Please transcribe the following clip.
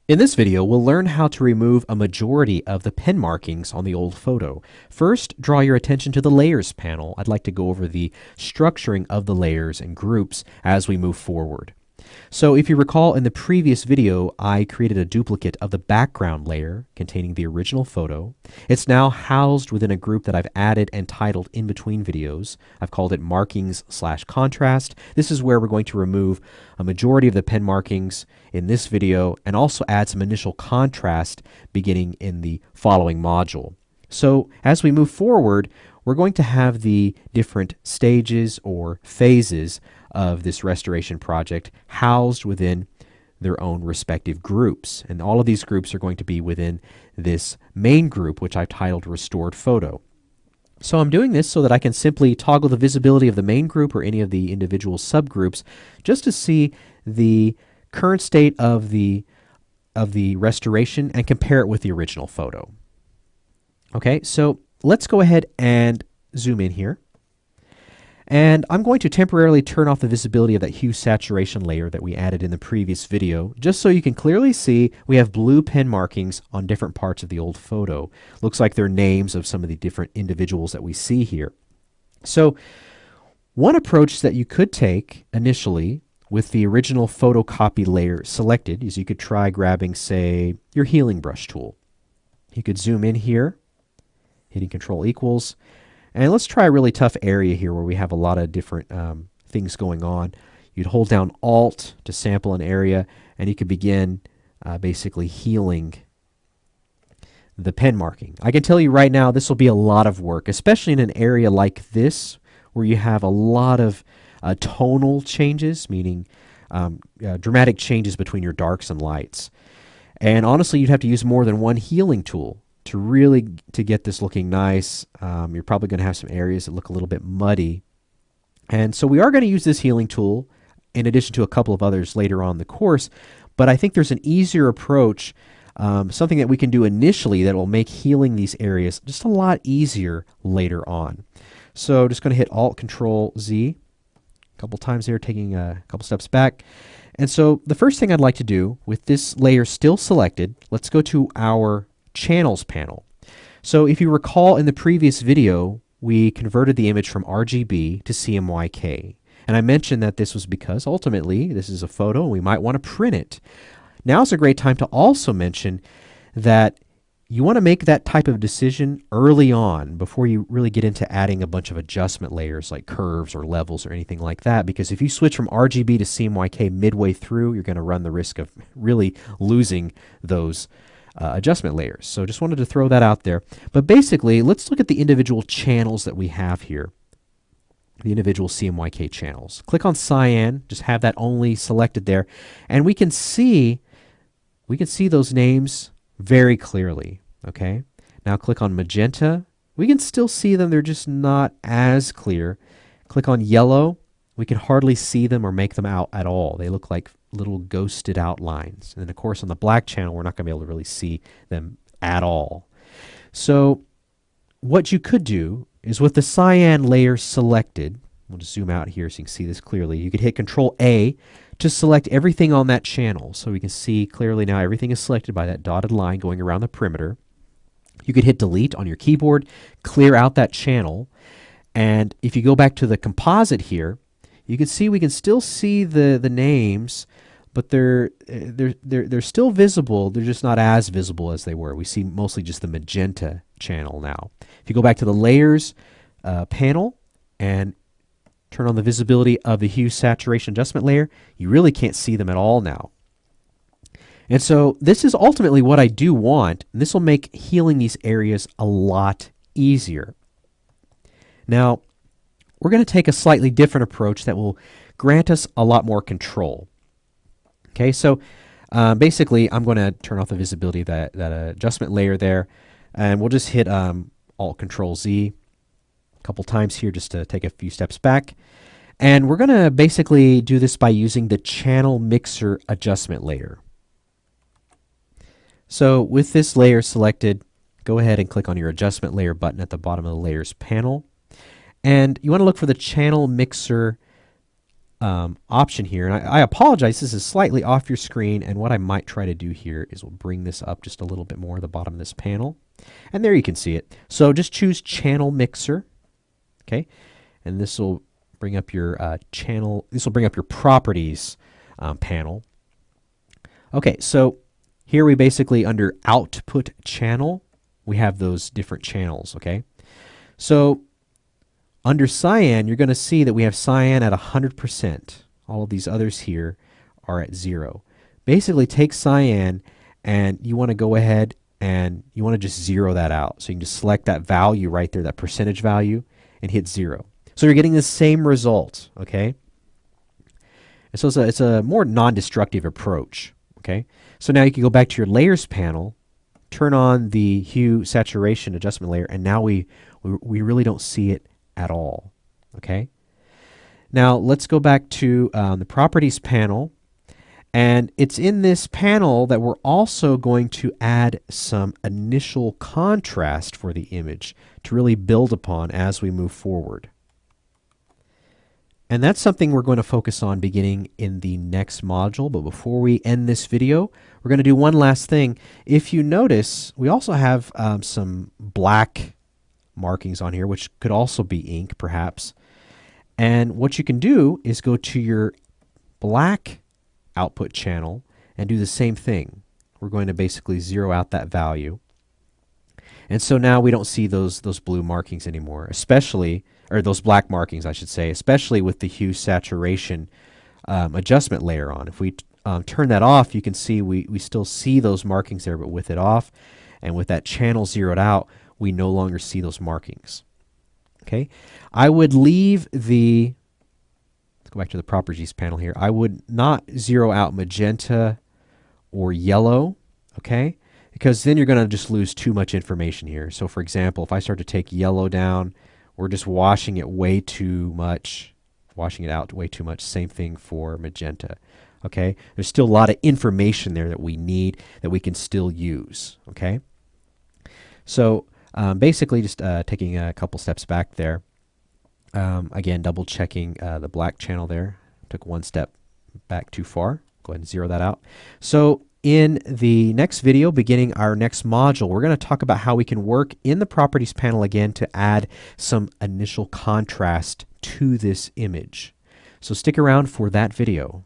In this video, we'll learn how to remove a majority of the pen markings on the old photo. First, draw your attention to the Layers panel. I'd like to go over the structuring of the layers and groups as we move forward. So if you recall in the previous video, I created a duplicate of the background layer containing the original photo. It's now housed within a group that I've added and titled in between videos. I've called it markings/contrast. This is where we're going to remove a majority of the pen markings in this video and also add some initial contrast beginning in the following module. So as we move forward, we're going to have the different stages or phases of this restoration project housed within their own respective groups. And all of these groups are going to be within this main group, which I've titled Restored Photo. So I'm doing this so that I can simply toggle the visibility of the main group or any of the individual subgroups just to see the current state of the restoration and compare it with the original photo. Okay, so let's go ahead and zoom in here. And I'm going to temporarily turn off the visibility of that hue saturation layer that we added in the previous video, just so you can clearly see we have blue pen markings on different parts of the old photo. Looks like they're names of some of the different individuals that we see here. So one approach that you could take initially with the original photocopy layer selected is you could try grabbing, say, your healing brush tool. You could zoom in here, hitting Control equals. And let's try a really tough area here where we have a lot of different things going on. You'd hold down Alt to sample an area, and you could begin basically healing the pen marking. I can tell you right now this will be a lot of work, especially in an area like this where you have a lot of tonal changes, meaning dramatic changes between your darks and lights. And honestly, you'd have to use more than one healing tool to get this looking nice. You're probably going to have some areas that look a little bit muddy. And so we are going to use this healing tool in addition to a couple of others later on in the course, but I think there's an easier approach, something that we can do initially that will make healing these areas just a lot easier later on. So just going to hit Alt-Control-Z a couple times there, taking a couple steps back. And so the first thing I'd like to do with this layer still selected, let's go to our Channels panel. So if you recall in the previous video, we converted the image from RGB to CMYK. And I mentioned that this was because ultimately this is a photo and we might want to print it. Now's a great time to also mention that you want to make that type of decision early on before you really get into adding a bunch of adjustment layers like curves or levels or anything like that, because if you switch from RGB to CMYK midway through, you're going to run the risk of really losing those adjustment layers. So just wanted to throw that out there. But basically, let's look at the individual channels that we have here, the individual CMYK channels. Click on cyan, just have that only selected there, and we can see those names very clearly. Okay. Now click on magenta. We can still see them, they're just not as clear. Click on yellow. We can hardly see them or make them out at all. They look like little ghosted outlines. And then, of course, on the black channel, we're not going to be able to really see them at all. So what you could do is with the cyan layer selected, we'll just zoom out here so you can see this clearly. You could hit Control-A to select everything on that channel. So we can see clearly now everything is selected by that dotted line going around the perimeter. You could hit Delete on your keyboard, clear out that channel. And if you go back to the composite here, you can see we can still see the names, but they're still visible. They're just not as visible as they were. We see mostly just the magenta channel now. If you go back to the Layers panel and turn on the visibility of the hue saturation adjustment layer, you really can't see them at all now. And so this is ultimately what I do want, and this will make healing these areas a lot easier. Now, we're going to take a slightly different approach that will grant us a lot more control. Okay, so basically I'm going to turn off the visibility of that adjustment layer there, and we'll just hit Alt-Control-Z a couple times here just to take a few steps back. And we're going to basically do this by using the Channel Mixer adjustment layer. So with this layer selected, go ahead and click on your adjustment layer button at the bottom of the Layers panel. And you want to look for the Channel Mixer option here, and I apologize, this is slightly off your screen, and what I might try to do here is we'll bring this up just a little bit more at the bottom of this panel, and there you can see it. So just choose Channel Mixer, okay, and this will bring up your Properties panel. Okay, so here we basically, under Output Channel, we have those different channels, okay? So under cyan, you're going to see that we have cyan at 100%. All of these others here are at 0. Basically, take cyan and you want to go ahead and you want to just zero that out. So you can just select that value right there, that percentage value, and hit 0. So you're getting the same result, okay? And so it's a more non-destructive approach, okay? So now you can go back to your Layers panel, turn on the Hue Saturation Adjustment layer, and now we really don't see it at all, okay? Now let's go back to the Properties panel, and it's in this panel that we're also going to add some initial contrast for the image to really build upon as we move forward. And that's something we're going to focus on beginning in the next module. But before we end this video, we're going to do one last thing. If you notice, we also have some black markings on here, which could also be ink, perhaps. And what you can do is go to your black output channel and do the same thing. We're going to basically zero out that value. And so now we don't see those blue markings anymore, especially, or those black markings, I should say, especially with the Hue Saturation Adjustment layer on. If we turn that off, you can see we still see those markings there, but with it off, and with that channel zeroed out, we no longer see those markings. Okay, I would leave the, let's go back to the Properties panel here. I would not zero out magenta or yellow, okay, because then you're going to just lose too much information here. So for example, if I start to take yellow down, we're just washing it way too much, washing it out way too much. Same thing for magenta. Okay, there's still a lot of information there that we need, that we can still use. Okay, so basically just taking a couple steps back there. Again, double checking the black channel there. Took one step back too far. Go ahead and zero that out. So in the next video, beginning our next module, we're going to talk about how we can work in the Properties panel again to add some initial contrast to this image. So stick around for that video.